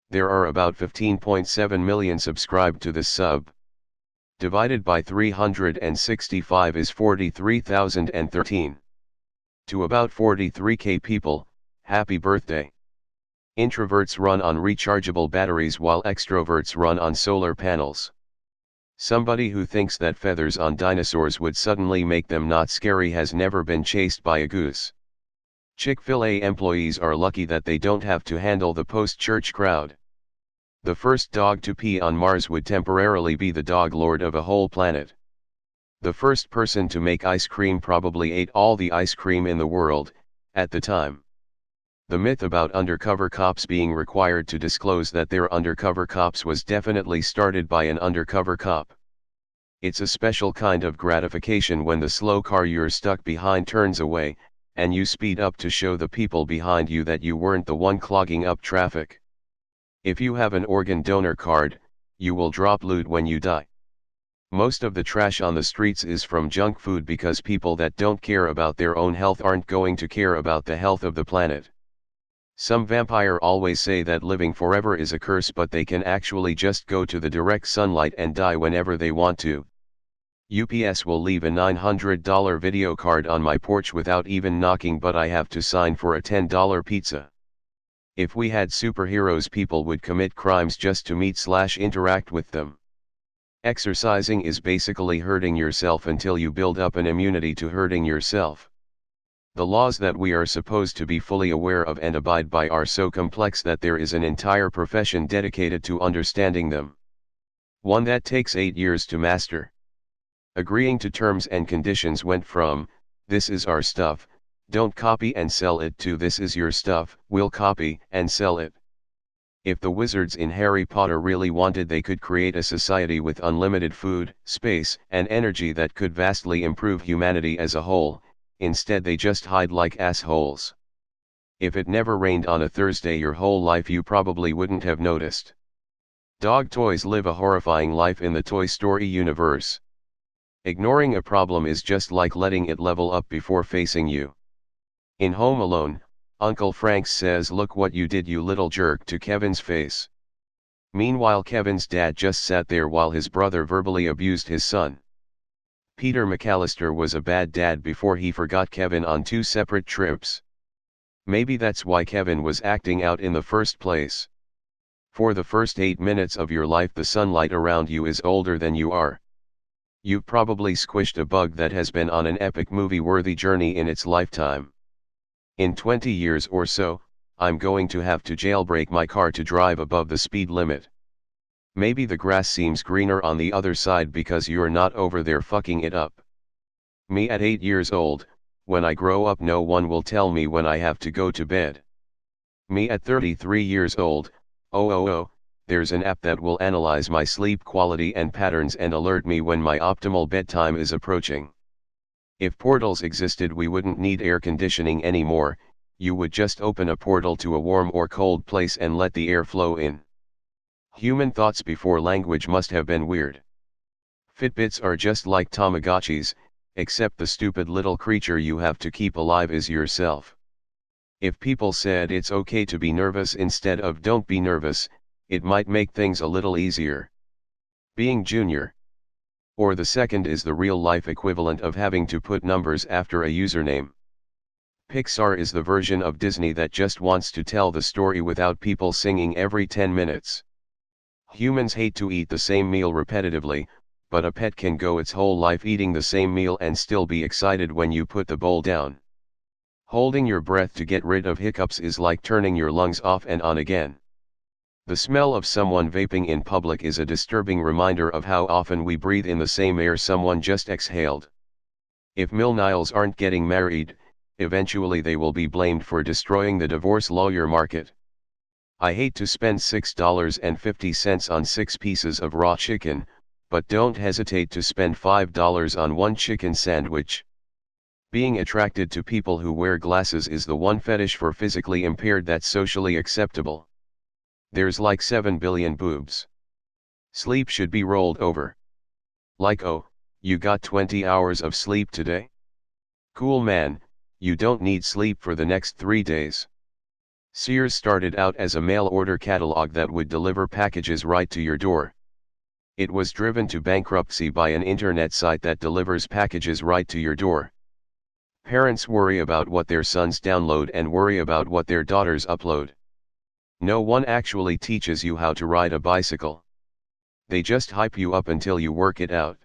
There are about 15.7 million subscribed to this sub. Divided by 365 is 43,013. To about 43k people, happy birthday. Introverts run on rechargeable batteries while extroverts run on solar panels. Somebody who thinks that feathers on dinosaurs would suddenly make them not scary has never been chased by a goose. Chick-fil-A employees are lucky that they don't have to handle the post-church crowd. The first dog to pee on Mars would temporarily be the dog lord of a whole planet. The first person to make ice cream probably ate all the ice cream in the world, at the time. The myth about undercover cops being required to disclose that they're undercover cops was definitely started by an undercover cop. It's a special kind of gratification when the slow car you're stuck behind turns away, and you speed up to show the people behind you that you weren't the one clogging up traffic. If you have an organ donor card, you will drop loot when you die. Most of the trash on the streets is from junk food because people that don't care about their own health aren't going to care about the health of the planet. Some vampire always say that living forever is a curse, but they can actually just go to the direct sunlight and die whenever they want to. UPS will leave a $900 video card on my porch without even knocking, but I have to sign for a $10 pizza. If we had superheroes, people would commit crimes just to meet/interact with them. Exercising is basically hurting yourself until you build up an immunity to hurting yourself. The laws that we are supposed to be fully aware of and abide by are so complex that there is an entire profession dedicated to understanding them. One that takes 8 years to master. Agreeing to terms and conditions went from, "This is our stuff, don't copy and sell it," to "This is your stuff, we'll copy and sell it." If the wizards in Harry Potter really wanted, they could create a society with unlimited food, space, and energy that could vastly improve humanity as a whole. Instead they just hide like assholes. If it never rained on a Thursday your whole life, you probably wouldn't have noticed. Dog toys live a horrifying life in the Toy Story universe. Ignoring a problem is just like letting it level up before facing you. In Home Alone, Uncle Frank says, "Look what you did, you little jerk," to Kevin's face. Meanwhile, Kevin's dad just sat there while his brother verbally abused his son. Peter McAllister was a bad dad before he forgot Kevin on 2 separate trips. Maybe that's why Kevin was acting out in the first place. For the first 8 minutes of your life, the sunlight around you is older than you are. You've probably squished a bug that has been on an epic movie-worthy journey in its lifetime. In 20 years or so, I'm going to have to jailbreak my car to drive above the speed limit. Maybe the grass seems greener on the other side because you're not over there fucking it up. Me at 8 years old, when I grow up no one will tell me when I have to go to bed. Me at 33 years old, there's an app that will analyze my sleep quality and patterns and alert me when my optimal bedtime is approaching. If portals existed, we wouldn't need air conditioning anymore. You would just open a portal to a warm or cold place and let the air flow in. Human thoughts before language must have been weird. Fitbits are just like Tamagotchis, except the stupid little creature you have to keep alive is yourself. If people said it's okay to be nervous instead of "don't be nervous," it might make things a little easier. Being Junior. Or the second is the real-life equivalent of having to put numbers after a username. Pixar is the version of Disney that just wants to tell the story without people singing every 10 minutes. Humans hate to eat the same meal repetitively, but a pet can go its whole life eating the same meal and still be excited when you put the bowl down. Holding your breath to get rid of hiccups is like turning your lungs off and on again. The smell of someone vaping in public is a disturbing reminder of how often we breathe in the same air someone just exhaled. If millennials aren't getting married, eventually they will be blamed for destroying the divorce lawyer market. I hate to spend $6.50 on 6 pieces of raw chicken, but don't hesitate to spend $5 on one chicken sandwich. Being attracted to people who wear glasses is the one fetish for physically impaired that's socially acceptable. There's like 7 billion boobs. Sleep should be rolled over. Like, "Oh, you got 20 hours of sleep today? Cool man, you don't need sleep for the next 3 days." Sears started out as a mail order catalog that would deliver packages right to your door. It was driven to bankruptcy by an internet site that delivers packages right to your door. Parents worry about what their sons download and worry about what their daughters upload. No one actually teaches you how to ride a bicycle. They just hype you up until you work it out.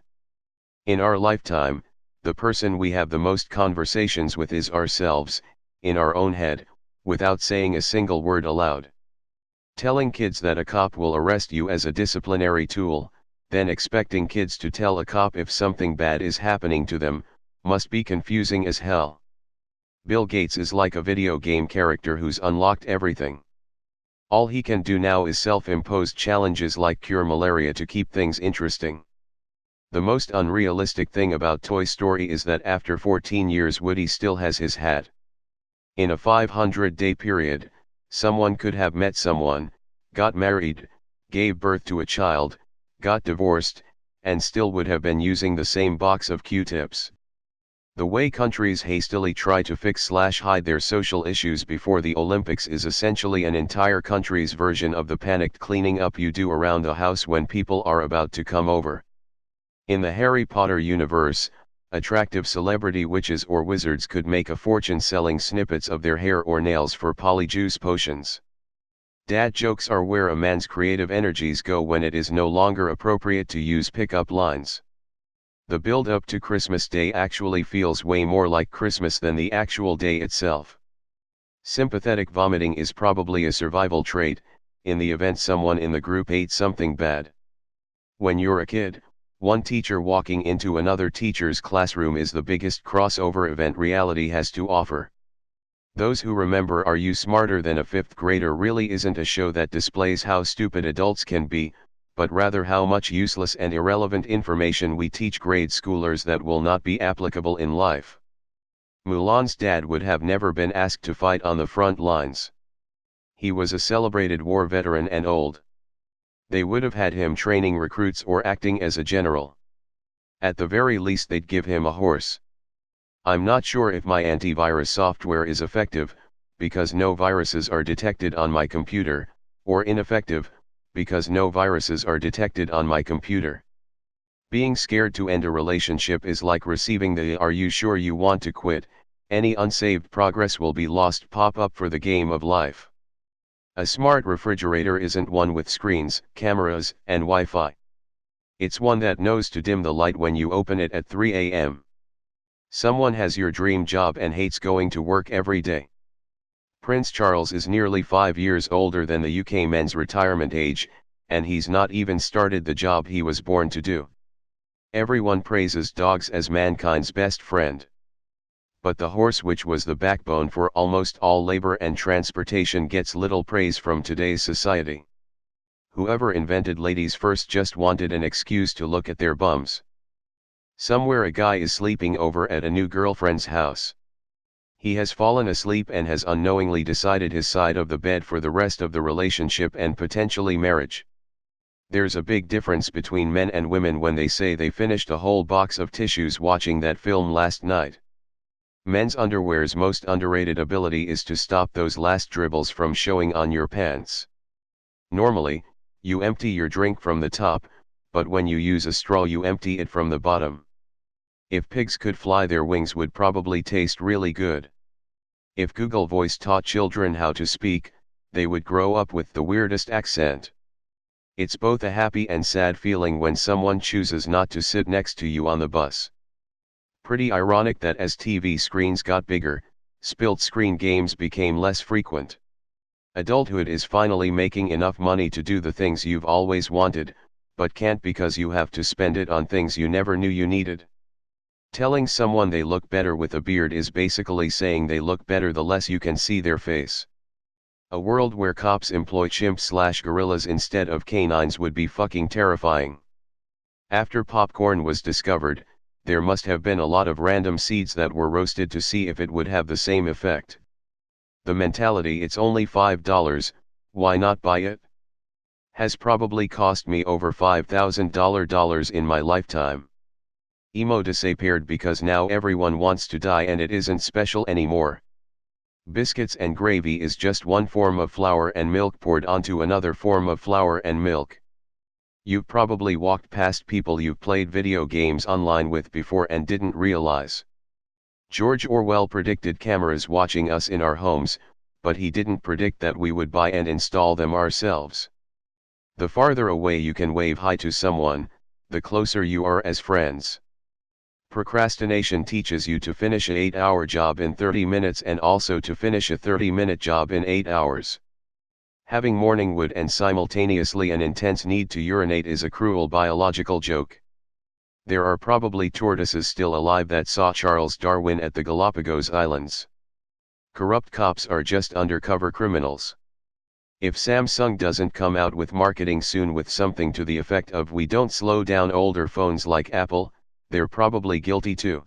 In our lifetime, the person we have the most conversations with is ourselves, in our own head, without saying a single word aloud. Telling kids that a cop will arrest you as a disciplinary tool, then expecting kids to tell a cop if something bad is happening to them, must be confusing as hell. Bill Gates is like a video game character who's unlocked everything. All he can do now is self-imposed challenges like cure malaria to keep things interesting. The most unrealistic thing about Toy Story is that after 14 years Woody still has his hat. In a 500-day period, someone could have met someone, got married, gave birth to a child, got divorced, and still would have been using the same box of Q-tips. The way countries hastily try to fix/hide their social issues before the Olympics is essentially an entire country's version of the panicked cleaning up you do around the house when people are about to come over. In the Harry Potter universe, attractive celebrity witches or wizards could make a fortune selling snippets of their hair or nails for polyjuice potions. Dad jokes are where a man's creative energies go when it is no longer appropriate to use pickup lines. The build-up to Christmas Day actually feels way more like Christmas than the actual day itself. Sympathetic vomiting is probably a survival trait, in the event someone in the group ate something bad. When you're a kid, one teacher walking into another teacher's classroom is the biggest crossover event reality has to offer. Those who remember Are You Smarter Than a Fifth Grader really isn't a show that displays how stupid adults can be, but rather how much useless and irrelevant information we teach grade schoolers that will not be applicable in life. Mulan's dad would have never been asked to fight on the front lines. He was a celebrated war veteran and old. They would have had him training recruits or acting as a general. At the very least they'd give him a horse. I'm not sure if my antivirus software is effective, because no viruses are detected on my computer, or ineffective, because no viruses are detected on my computer. Being scared to end a relationship is like receiving the "Are you sure you want to quit? Any unsaved progress will be lost" pop-up for the game of life. A smart refrigerator isn't one with screens, cameras, and Wi-Fi. It's one that knows to dim the light when you open it at 3 a.m. Someone has your dream job and hates going to work every day. Prince Charles is nearly 5 years older than the UK men's retirement age, and he's not even started the job he was born to do. Everyone praises dogs as mankind's best friend. But the horse, which was the backbone for almost all labor and transportation, gets little praise from today's society. Whoever invented ladies first just wanted an excuse to look at their bums. Somewhere a guy is sleeping over at a new girlfriend's house. He has fallen asleep and has unknowingly decided his side of the bed for the rest of the relationship and potentially marriage. There's a big difference between men and women when they say they finished a whole box of tissues watching that film last night. Men's underwear's most underrated ability is to stop those last dribbles from showing on your pants. Normally, you empty your drink from the top, but when you use a straw you empty it from the bottom. If pigs could fly, their wings would probably taste really good. If Google Voice taught children how to speak, they would grow up with the weirdest accent. It's both a happy and sad feeling when someone chooses not to sit next to you on the bus. Pretty ironic that as TV screens got bigger, split screen games became less frequent. Adulthood is finally making enough money to do the things you've always wanted, but can't because you have to spend it on things you never knew you needed. Telling someone they look better with a beard is basically saying they look better the less you can see their face. A world where cops employ chimps/gorillas instead of canines would be fucking terrifying. After popcorn was discovered, there must have been a lot of random seeds that were roasted to see if it would have the same effect. The mentality "it's only $5, why not buy it?" has probably cost me over $5,000 in my lifetime. Emo disappeared because now everyone wants to die and it isn't special anymore. Biscuits and gravy is just one form of flour and milk poured onto another form of flour and milk. You've probably walked past people you've played video games online with before and didn't realize. George Orwell predicted cameras watching us in our homes, but he didn't predict that we would buy and install them ourselves. The farther away you can wave hi to someone, the closer you are as friends. Procrastination teaches you to finish an 8-hour job in 30 minutes and also to finish a 30-minute job in 8 hours. Having morning wood and simultaneously an intense need to urinate is a cruel biological joke. There are probably tortoises still alive that saw Charles Darwin at the Galapagos Islands. Corrupt cops are just undercover criminals. If Samsung doesn't come out with marketing soon with something to the effect of "we don't slow down older phones like Apple," they're probably guilty too.